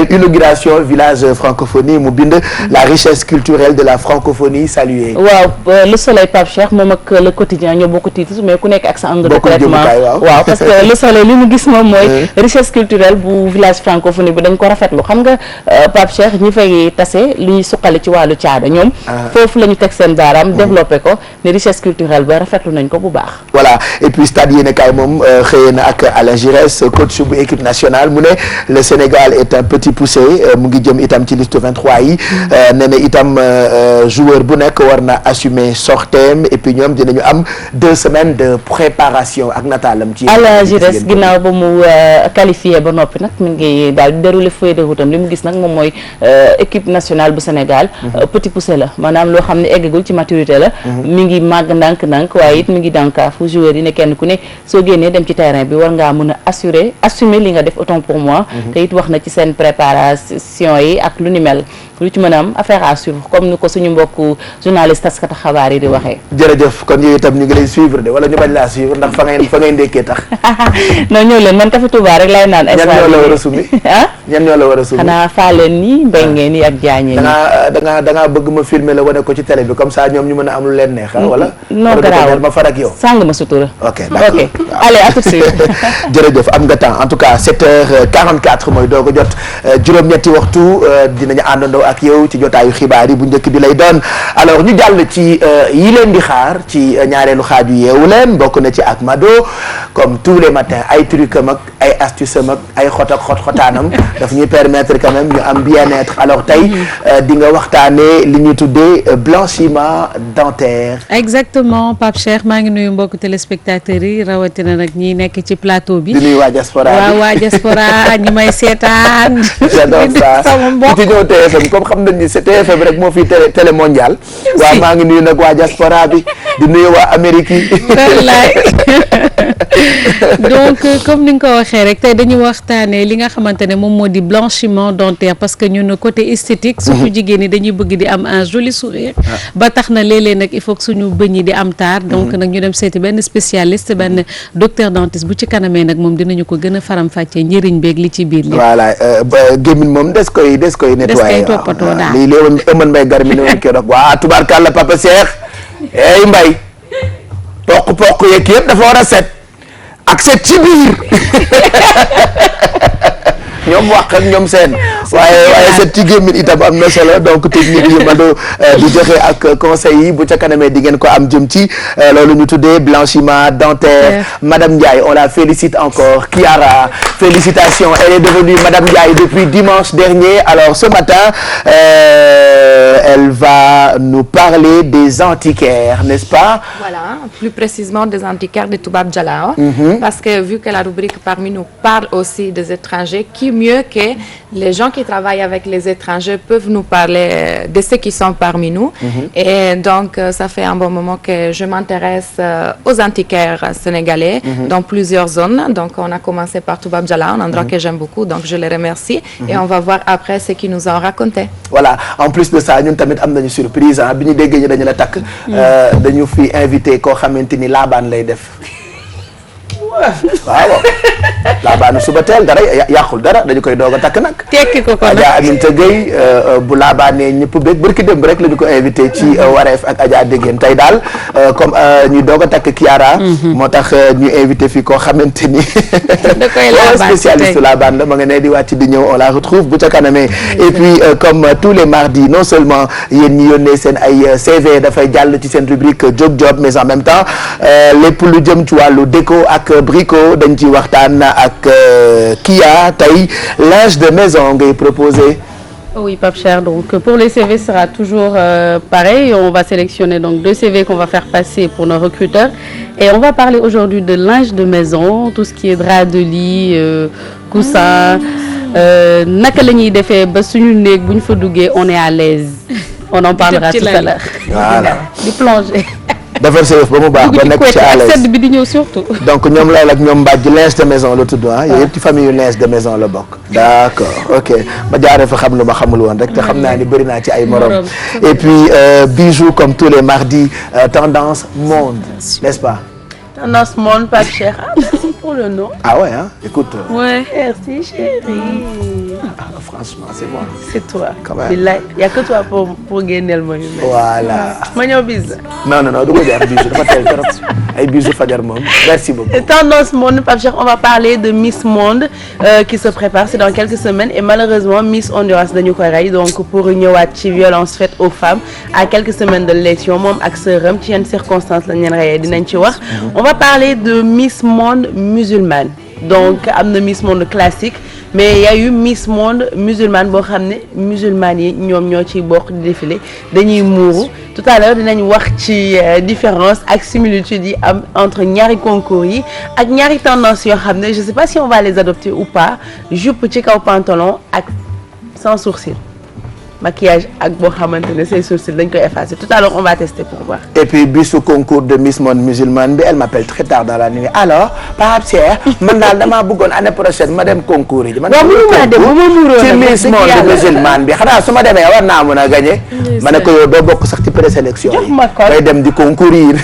Speaker 1: inauguration village francophonie mu bind la richesse culturelle de la francophonie saluée
Speaker 4: waaw Le Soleil Pape Cheikh moom ak Le Quotidien ñoo bokk titre mais ku nekk ak sa angle de traitement waaw parce que Le Soleil li mu gis moom mooy richesse culturelle bu village francophonie bi dañ ko rafetlu xam nga Pape Cheikh ñi fay tase li ñuy suqali ci wàllu caada ñoom foofu la ñu teg seen baaraam développé ko ne richesse culturelle ba rafetlu nañ ko bu baax
Speaker 1: voilà et puis stade yéenekaay moom xëyee na ak Alain Giresse coach bu équipe nationale mu ne le Sénégal est un petit poussé mu ngi jëm itam ci liste 23 yi nee na itam joueur bu nekk war na assumer sorteem et puis ñoom dinañu am 2 semaines de préparation ak nataalam ci
Speaker 4: Alain Giresse ginnaaw ba mu qualifié ba noppi nag mi ngi daal di déroulé feuille de route am li mu gis nag moom mooy équipe nationale bu Sénégal petit poussé la maanaam loo xam ne eggagul ci maturité la mi ngi màgg ndànk-ndànk waaye it mi ngi dànkaafu joueur yi ne kenn ku ne soo génnee dem ci terrain bi war ngaa mën a assumer li nga def autant pour moi te it wax na ci seen préparation yi ak lu ni mel lu ci mën a am affaire à suivre comme ni ko suñu mbokku journaliste taskata xabaar yi di waxee
Speaker 1: jërëjëf kon yow itam ñu ngi lay suivre de wala ñu bañ laa suivre ndax fa ngay ndekkee tax
Speaker 4: non ñëw leen man café Touba rek lay naan
Speaker 1: ñan ñoo la war a sumi ñan ñoo la war a sumi
Speaker 4: xanaa faaleen nii mbéngeen yi ak jaañeen yi
Speaker 1: da ngaa bëgg ma filmer la wane ko ci télé bi comme ça ñoom ñu mën a am lu leen neex wala
Speaker 4: non garaaw
Speaker 1: ma far ak yow
Speaker 4: sàng ma sutura
Speaker 1: ok d'accord
Speaker 4: ok allez à tout de suite
Speaker 1: jërëjëf am nga temps en tout cas 7h44 mooy doog a jot juróom-ñetti waxtu dinañu àndandoo ak yow ci jotaayu xibaar yi bu njëkk bi lay doon alors ñu jàll ci yi leen di xaar ci ñaareelu xaaju yeewu leen bokk na ci ak Mado comme tous les matins ay trucam ak ay astuces am ak ay xotaanam daf ñuy permettre quand même ñu am bien-être alors tey di nga waxtaanee li ñuy tuddee blanchiment dentaire.
Speaker 2: exactement Pape Cheikh maa ngi nuyu mbokku téléspectateurs yi rawatina nag ñi nekk ci plateau bi.
Speaker 1: di nuyu waa diaspora bi
Speaker 2: waaw waa diaspora ñi may seetaan.
Speaker 1: j'adore ça
Speaker 2: sama mbokk
Speaker 1: ci ñëw TFM comme xam nañ ni c'est TFM rek moo fi télé mondial. waaw maa ngi nuyu nag waa diaspora bi di nuyu waa Amérique yi. wallaay
Speaker 2: donc comme ni nga ko waxee rek tey dañu waxtaanee li nga xamante ne moom moo di blanchiment dentaire parce que ñun côté esthétique. surtout jigéen ñi dañuy bëgg di am un joli sourire. ba tax na léeg-léeg nag il faut que suñu bëñ yi di am taar. donc nag ñu dem seeti benn spécialiste benn docteur dentiste bu ci kanamee nag moom dinañu ko gën a faram-fàccee njëriñ beeg li ci biir li
Speaker 1: voilà gémmiñ moom des koy nettoyer.
Speaker 2: des koy toppatoo daal
Speaker 1: lii léewoon ëmën mbay gar mi ne woon keroog waa tubaarkàlla Papa Cheikh ey mbay poq yeeg yëpp dafa war a set ak set ci biir ñoom wax ak ñoom seen waaye set ci gémmiñ itam am na solo donc technique yi Mado di joxe ak conseils yi bu ca kanamee di ngeen ko am jëm ci loolu ñu tuddee blanchiment dentaire Madame Ndiaye on la félicite encore Kiara félicitations elle est devenue Madame Ndiaye depuis dimanche dernier alors ce matin elle va nous parler des antiquaires n'est-ce pas?
Speaker 3: Voilà, plus précisément des antiquaires de Toubab Dialaw. Parce que vu que la rubrique parmi nous parle aussi des étrangers, qui mieux que les gens qui travaillent avec les étrangers peuvent nous parler de ceux qui sont parmi nous. Et donc ça fait un bon moment que je m'intéresse aux antiquaires sénégalais dans plusieurs zones. Donc on a commencé par Toubab Dialaw, un endroit que j'aime beaucoup, donc je les remercie. Et on va voir après ce qu'ils nous ont raconté.
Speaker 1: Voilà, en plus de ça ñun tamit am nañu surprise bi ñu déggee ñu dañu la takk dañu fi invité koo xamante ni laabaan lay def waaw laabaanu suba teel dara yàqul dara dañu koy doog a takk nag.
Speaker 2: tekki ko kon
Speaker 1: Adja Aminta Gueye bu laabaanee ñëpp beeg barki démb rek la ñu ko invité ci wareef ak Adja Dégène tey daal comme ñu doog a takk Kiara. moo tax ñu invité fi koo xamante ni.
Speaker 2: da koy laabaan
Speaker 1: spécialiste laabaan la ma nga ne di wàcc di ñëw on la retrouve bu ca kanamee. et puis comme tous les mardis non seulement yéen ñi yónnee seen ay CV dafay jàll ci seen rubrique Jóg Job mais en même temps lépp lu jëm ci wàllu déco ak brico dañ ci waxtaan ak Kia tey linge de maison ngay proposé
Speaker 7: Oui, Pape Cheikh. Donc, pour les CV, ce sera toujours pareil. On va sélectionner donc 2 CV qu'on va faire passer pour nos recruteurs. Et on va parler aujourd'hui de linge de maison, tout ce qui est drap de lit, coussin. Naka la ñuy defee ba suñu néeg bu ñu fa duggee on est à l'aise. On en parlera tout à l'heure.
Speaker 1: Voilà.
Speaker 7: Di plonger.
Speaker 1: defar sa yëf ba mu baax ba nekk ci à l'aise
Speaker 7: sedd bi di ñëw surtout.
Speaker 1: donc ñoom lay ak ñoom mbàjj linge de maison la tudd ah yooyu yëpp ci famille yu linge de maison la bokk. d'accord ok ma jaaree fa xam lu ma xamul woon rek te xam naa ni bëri naa ci ay morom. et puis bijoux comme tous les mardis tendance monde n'est-ce pas.
Speaker 4: Tendance monde, Pape Cheikh. Ah, merci pour le nom.
Speaker 1: Ah ouais hein écoute.
Speaker 7: Ouais.
Speaker 4: Merci chérie.
Speaker 1: Ah, franchement c'est moi.
Speaker 4: C'est toi.
Speaker 1: Quand même.
Speaker 4: Billaay y a que toi pour génneel ma yu mel.
Speaker 1: Voilà.
Speaker 4: ma ñëw bis.
Speaker 1: non du ko jaar bijoux dafa teel trop ay bijoux fajar moom merci beaucoup.
Speaker 4: Tendance monde, Pape Cheikh, on va parler de Miss Monde qui se prépare, c'est dans quelques semaines et malheureusement Miss Honduras dañu ko rey donc pour ñëwaat ci violence faite aux femmes à quelques semaines de l'élection moom ak sœuram ci yenn circonstances lañ leen reyee dinañ ci wax. On va parler de Miss Monde musulmane. Donc am na Miss Monde classique mais il y a eu Miss Monde musulmane boo xam ne musulmanes yi ñoom ñoo ciy bokk di défilé dañuy muuru tout à l'heure dinañ wax ci différence ak similitude yi am entre ñaari concours yi ak ñaari tendance yoo xam ne je sais pas si on va les adopter ou pas jupe ci kaw pantalon ak sans sourcil maquillage ak boo xamante ne say sourcils dañ koy effacer tout à l'heure on va tester pour voir.
Speaker 1: Et puis bisu concours de Miss Monde musulmane bi elle m'appelle très tard dans la nuit alors Pape Cheikh man daal damaa bëggoon année prochaine ma dem concours yi. man ci Miss Monde musulmane bi xanaa su ma demee war naa mën a gagner. ma ne ko yow doo bokk sax ci présélection yi.
Speaker 4: jox ma col
Speaker 1: day dem di concourir.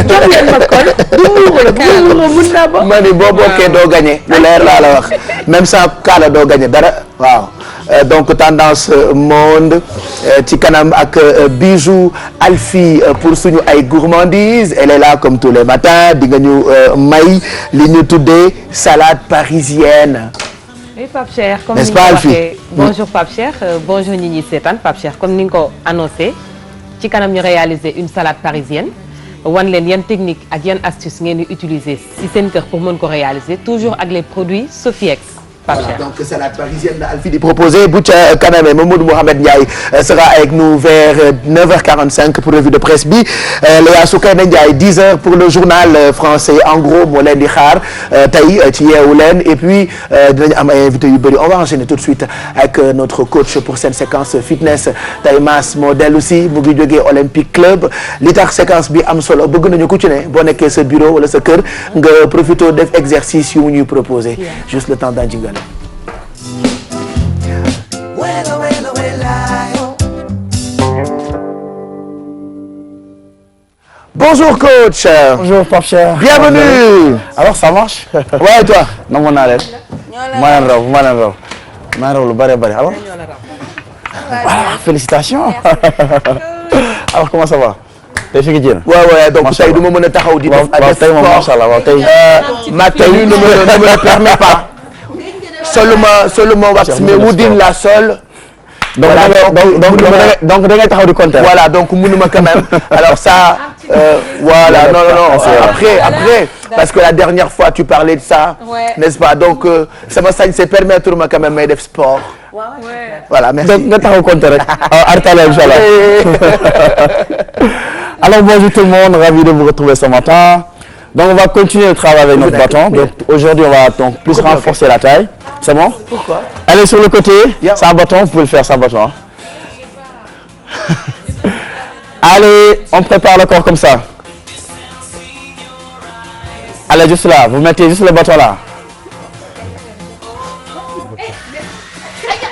Speaker 4: jox leen ma col du muuru la bu muuru mun naa ba.
Speaker 1: ma ni boo bokkee doo gagner lu leer laa la wax même sans kaala doo gagner dara waaw. Donc tendance monde ci kanam ak bijoux Alfie pour suñu ay gourmandises elle est là comme tous les matins di nga ñu may li ñu tuddee salade parisienne.
Speaker 5: Oui Pape Cheikh comme
Speaker 1: n'est-ce
Speaker 5: ni nga
Speaker 1: pas
Speaker 5: ko
Speaker 1: Alfie
Speaker 5: waxee bonjour Pape Cheikh bonjour ñi ñuy seetaan Pape Cheikh comme ni nga ko annoncé ci kanam ñu réaliser une salade parisienne wan leen yan technique ak yan astuce ngeen di utiliser si seen kër pour mën ko réaliser toujours avec les produits Sofiex.
Speaker 1: Voilà, donc salade parisienne la Alfie di proposé bu ca kaname Mamadou Mouhamed Ndiaye sera avec nous vers 9h45 pour revue de presse bi Léa Soukeyna Ndiaye 10h pour le journal français en gros moo leen di xaar tey ci yeewu leen et puis dinañ am ay invités yu bëri on va enchaîner tout de suite avec notre coach pour cette séquence fitness tey Mass moo dellu si mu ngi jógee Olympique Club li tax séquence bi am solo bëgg nañu ku ci ne boo nekkee sa bureau wala sa kër nga profité def exercice yu ñuy proposé juste le temps d'un jingle. Bonjour coach.
Speaker 8: Bonjour Pape Cheikh.
Speaker 1: Bienvenue.
Speaker 8: Alors ça marche.
Speaker 1: Ouais, et toi.
Speaker 8: nangoon naa leen. maa leen raw lu bari alors. Voilà, félicitations. Alors comment ça va. tey fi nga jéem.
Speaker 1: Ouais donc tey du ma mën a taxaw di def.
Speaker 8: waaw tey moom macha allah waaw tey.
Speaker 1: ma tenue ne me permet pas. seulement wax mais wudin la sol.
Speaker 8: donc da ngay taxaw di compter.
Speaker 1: Voilà donc mënuma quand même alors ça voilà non après parce que la dernière fois tu parlais de ça n'est-ce pas donc sama sañ c'est permettre ma quand même may def sport. Voilà merci.
Speaker 8: donc nga taxaw compter rek. artala inchallah. Alors bonjour tout le monde, ravi de vous retrouver ce matin. Donc on va continuer le travail avec notre bâton. Donc aujourd'hui on va donc plus renforcer la taille. C'est bon?
Speaker 1: Pourquoi?
Speaker 8: Allez sur le côté. C'est un bâton, vous pouvez le faire sans bâton. Hein. Allez, on prépare le corps comme ça. Allez juste là, vous mettez juste le bâton là.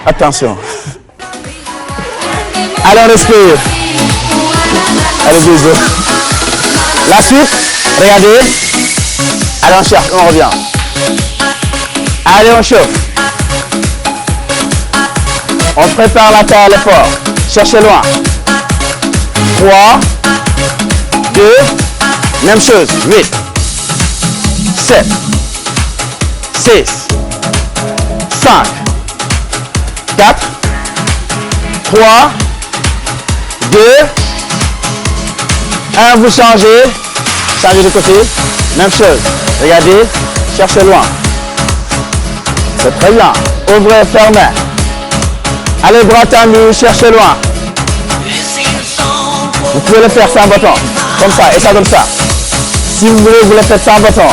Speaker 8: Attention. Allez, on respire. Allez, bisous. La suite, regardez. Allez, on cherche, on revient. Allez, on chauffe. On prépare la taille à l'effort. Cherchez loin. 3, 2, même chose. 8, 7, 6, 5, 4, 3, 2, 1. Vous changez de côté. Même chose. Regardez, cherchez loin. C'est très bien. Ouvrez, fermez. Allez, bras tendus, cherchez loin. Vous pouvez le faire sans bâton. Comme ça, et ça comme ça. Si vous voulez, vous le faites sans bâton.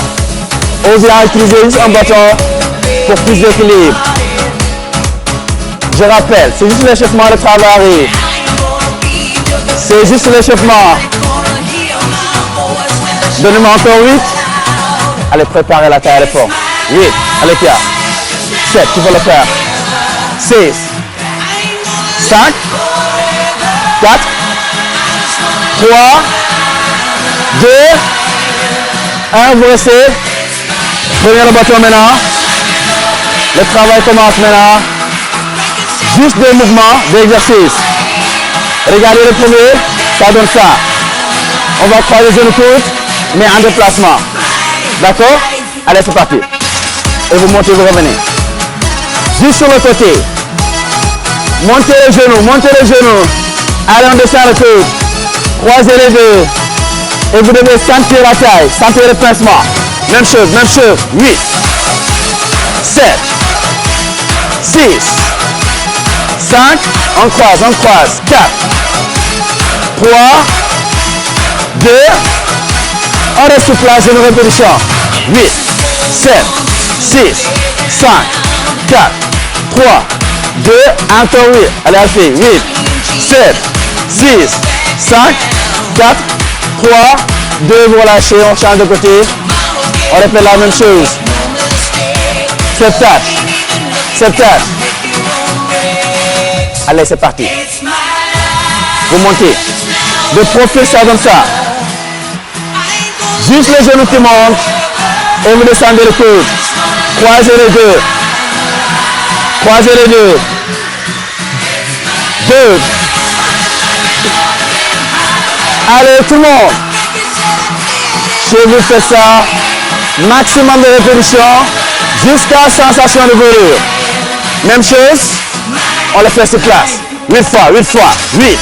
Speaker 8: Ou bien utiliser juste un bâton pour plus d'équilibre. Je rappelle, c'est juste l'échauffement de travail. C'est juste l'échauffement. Donnez-moi encore 8. Allez, préparez la taille à l'effort. 8. Allez, Pierre. 7, tu vas le faire. 6. 5. 4. 3. 2. 1. Vous restez. Prenez le bâton maintenant. Le travail commence maintenant. Juste des mouvements d'exercice. Regardez le premier, ça donne ça. On va croiser les genoux coudes, mais en déplacement. D'accord? Allez, c'est parti. Et vous montez, vous revenez. Juste sur le côté. Montez les genoux, montez les genoux. Allez, on descend le coude. Croisez les deux. Et vous devez sentir la taille, sentir le pincement. Même chose, 8, 7, 6, 5, on croise, 4, 3, 2, on reste sur place, une répétition. 8, 7, 6, 5, 4, 3, 2, encore 8. Allez, assez, 8, 7, 6, 5, 4, 3, 2, vous relâchez, on change de côté. On répète la même chose. 7 tâches. Allez, c'est parti. Vous montez. De profil, ça comme ça. Juste les genoux qui montent. Et vous descendez le coude. Croisez les deux. Croisez les deux. 2. Allez, tout le monde. Si vous faites ça, maximum de répétitions jusqu'à sensation de brûlure. Même chose, on le fait sur place. 8 fois, 8,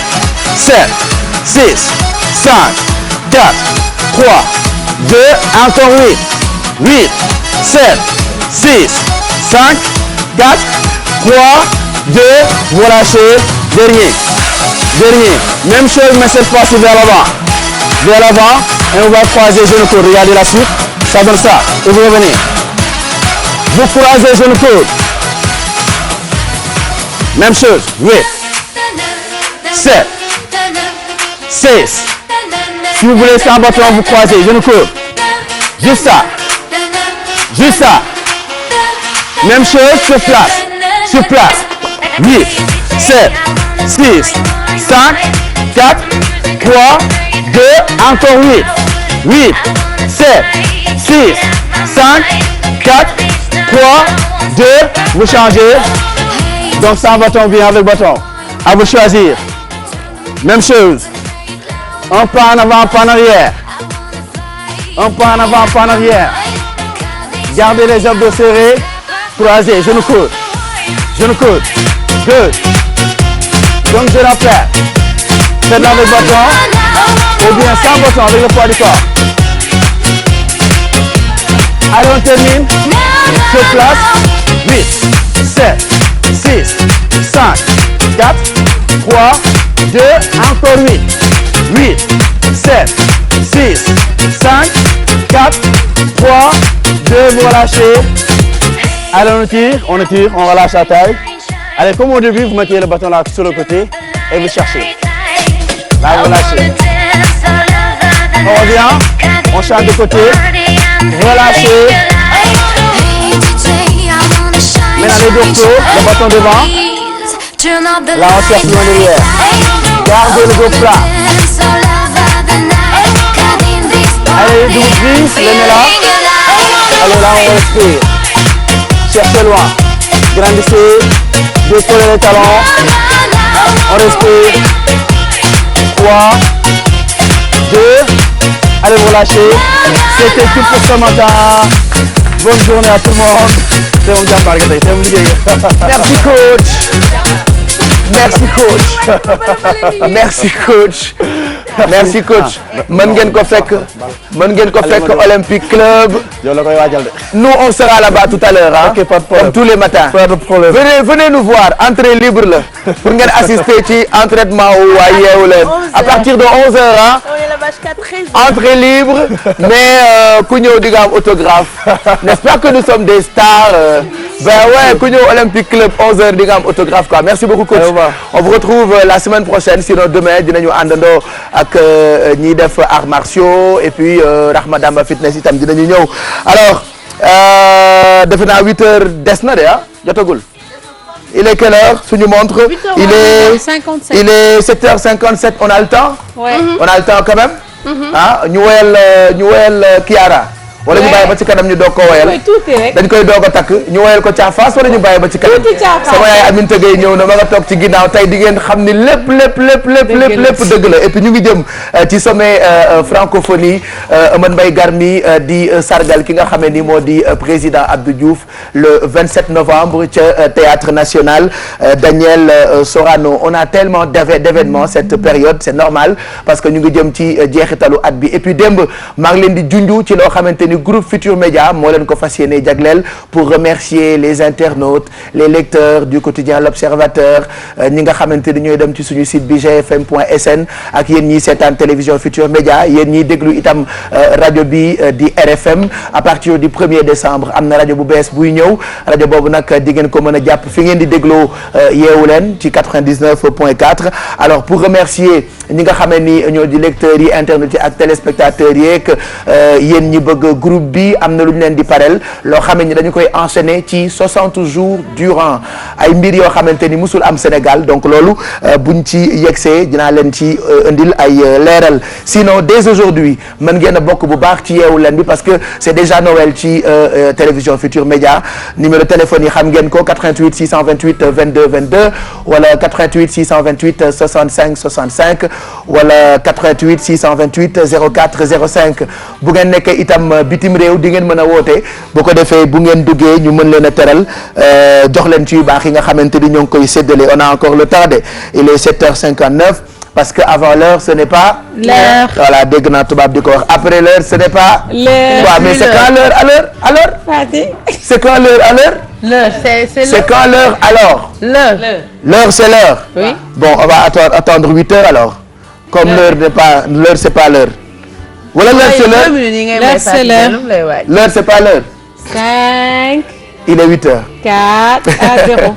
Speaker 8: 7, 6, 5, 4, 3, 2, encore 8, 7, 6, 5, 4, 3, 2, vous relâchez, dernier. Même chose, mais cette fois-ci vers l'avant, et on va croiser genoux coudes. Regardez la suite, ça donne ça, et vous revenez. Vous croisez genoux coudes. Même chose, 8, 7, 6. Si vous voulez sans bâton, vous croisez genoux coudes. Juste ça. Même chose, sur place. 8, 7, 6, 5, 4, 3, 2, encore 8, 7, 6, 5, 4, 3, 2, vous changez. Donc sans bâton, bien avec bâton. À vous choisir. Même chose. Un pas en avant, un pas en arrière. Gardez les abdos serrés. Croisez, genou coude. 2. Donc je rappelle. Faites-le avec bâton. Ou bien sans bâton, avec le poids du corps. Allez, on termine. Sur place. 8, 7, 6, 5, 4, 3, 2, encore 8, 7, 6, 5, 4, 3, 2, vous relâchez. Allez, on tire, on relâche la taille. Allez, comme au début, vous mettez le bâton là sur le côté et vous cherchez. Là, vous relâchez. On revient, on change de côté, relâchez. Maintenant les dos flots, le bâton devant. Là on cherche loin derrière. Gardez le dos plat. Allez, les douze prises, les mets là. Allez, là on respire. Cherchez loin. Grandissez. Décollez les talons. On respire. 3, 2. Allez, vous relâchez. C'était tout pour ce matin. Bonne journée à tout le monde. Merci coach. Merci coach.
Speaker 1: merci coach mën ngeen ko fekk Olympique Club.
Speaker 8: yow la koy waajal de.
Speaker 1: nous on sera là-bas tout à l'heure
Speaker 8: ok pas de problème
Speaker 1: comme tous les matins.
Speaker 8: pas de problème.
Speaker 1: venez nous voir entrée libre la pour ngeen assister ci entraînement wu waa Yeewu Leen à partir de 11h entrée libre mais ku ñëw di nga am autographe n'est-ce pas que nous sommes des stars ben ouais ku ñëw Olympique Club 11h di nga am autographe quoi merci beaucoup coach. on vous retrouve la semaine prochaine sinon demain dinañu àndandoo ak ñiy def arts martiaux et puis Rahma Damba fitness itam dinañu ñëw alors defe naa 8h des na de jotagul. il est quelle heure suñu montre. il est 7h57 on a le temps.
Speaker 2: Ouais.
Speaker 1: on a le temps quand même. ñu woyal Kiara. wala ñu bàyyi ba ci kanam ñu doog ko woyal. dañ koy doog a takk ñu woyal ko Caafaas wala ñu bàyyi ba ci kanam. sama yaay Aminata Gueye ñëw na ma nga toog ci ginnaaw tey di ngeen xam ni lépp dëgg la et puis ñu ngi jëm ci sommet francophonie Eumane Mbaye Garmi di sargal ki nga xamee ni moo di président Abdou Diouf le 27 novembre ca Théâtre National Daniel Sorano on a tellement d'événements cette période c'est normal parce que ñu ngi jëm ci jeexitalu at bi et puis démb maa ngi leen di junju ci loo xamante ni groupe Futur Média moo leen ko fas yéene jagleel pour remercier les internautes les lecteurs du quotidien L'Observateur ñi nga xamante ni ñooy dem ci suñu site bi gfm.sn ak yéen ñiy seetaan télévision Futur Média yéen ñiy déglu itam rajo bi di RFM à partir du 1er décembre am na rajo bu bees buy ñëw rajo boobu nag di ngeen ko mën a jàpp fi ngeen di dégloo Yeewu Leen ci 99.4 alors pour remercier ñi nga xamee ni ñoo di lecteurs yi internautes yi ak téléspectateurs yeeg yéen ñi bëgg groupe bi am na lu ñu leen di parel loo xamee ni dañu koy enchaîner ci 60 jours durant ay mbir yoo xamante ni musul am Sénégal donc loolu buñ ci yegsee dinaa leen ci indil ay leeral sinon dès aujourd'hui mën ngeen a bokk bu baax ci Yeewu Leen bi parce que c'est déjà Noël ci télévision Futur Média numéro téléphone yi xam ngeen ko 88 628 22 22 wala 88 628 65 65 wala 88 628 04 05 bu ngeen nekkee itam bitim réew di ngeen mën a woote bu ko defee bu ngeen duggee ñu mën leen a teral jox leen ci yu baax yi nga xamante ni ñoo ngi koy séddale on a encore le temps de il est 7h59 parce que avant l'heure ce n'est pas
Speaker 2: l'heure
Speaker 1: voilà dégg naa tubaab di ko wax après l'heure ce n'est pas
Speaker 2: l'heure
Speaker 1: waaw mais c'est quand l'heure à l'heure c'est quand l'heure à l'heure c'est quand l'heure alors l'heure c'est l'heure
Speaker 2: oui
Speaker 1: bon on va attendre 8 heures alors comme l'heure c'est pas l'heure wala l'heure c'est l'heure
Speaker 2: l'heure c'est l'heure
Speaker 1: l'heure c'est pas l'heure
Speaker 2: 5
Speaker 1: il est 8 heures
Speaker 2: 4 à 0